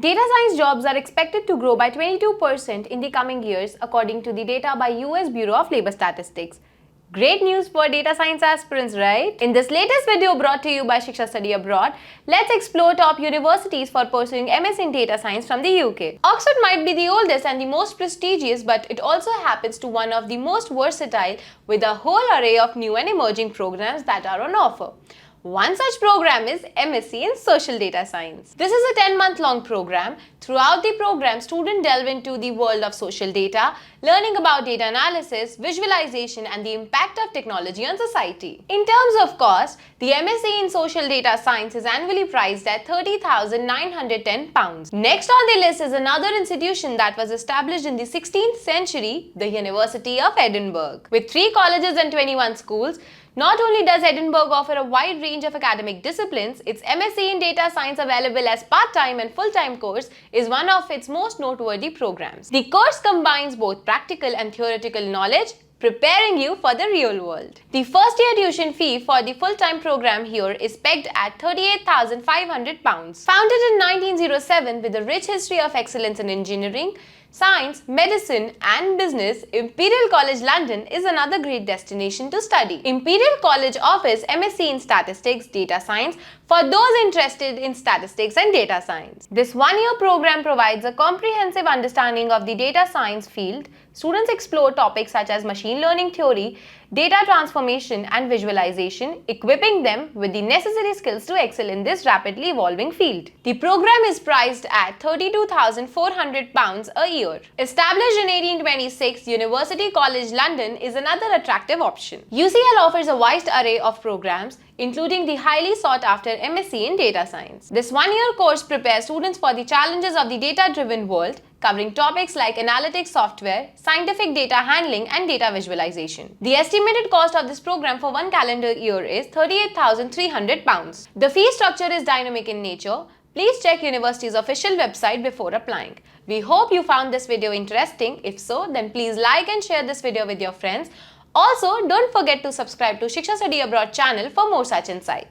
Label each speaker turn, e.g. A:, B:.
A: Data science jobs are expected to grow by 22% in the coming years, according to the data by US Bureau of Labor Statistics. Great news for data science aspirants, right? In this latest video brought to you by Shiksha Study Abroad, let's explore top universities for pursuing MS in data science from the UK. Oxford might be the oldest and the most prestigious, but it also happens to one of the most versatile, with a whole array of new and emerging programs that are on offer. One such program is MSc in Social Data Science. This is a 10-month-long program. Throughout the program, students delve into the world of social data, learning about data analysis, visualization, and the impact of technology on society. In terms of cost, the MSc in Social Data Science is annually priced at £30,910. Next on the list is another institution that was established in the 16th century, the University of Edinburgh. With 3 colleges and 21 schools, not only does Edinburgh offer a wide range of academic disciplines, its MSc in Data Science, available as part-time and full-time course, is one of its most noteworthy programs. The course combines both practical and theoretical knowledge, preparing you for the real world. The first-year tuition fee for the full-time program here is pegged at £38,500. Founded in 1907 with a rich history of excellence in engineering, science, medicine and business, Imperial College London is another great destination to study. Imperial College offers MSc in Statistics, Data Science for those interested in statistics and data science. This one-year program provides a comprehensive understanding of the data science field. Students explore topics such as machine learning theory, data transformation and visualization, equipping them with the necessary skills to excel in this rapidly evolving field. The program is priced at £32,400 a year. Established in 1826, University College London is another attractive option. UCL offers a wide array of programs, including the highly sought-after MSc in Data Science. This one-year course prepares students for the challenges of the data-driven world, covering topics like analytics software, scientific data handling, and data visualization. The estimated cost of this program for one calendar year is £38,300. The fee structure is dynamic in nature. Please check university's official website before applying. We hope you found this video interesting. If so, then please like and share this video with your friends. Also, don't forget to subscribe to Shiksha Study Abroad channel for more such insights.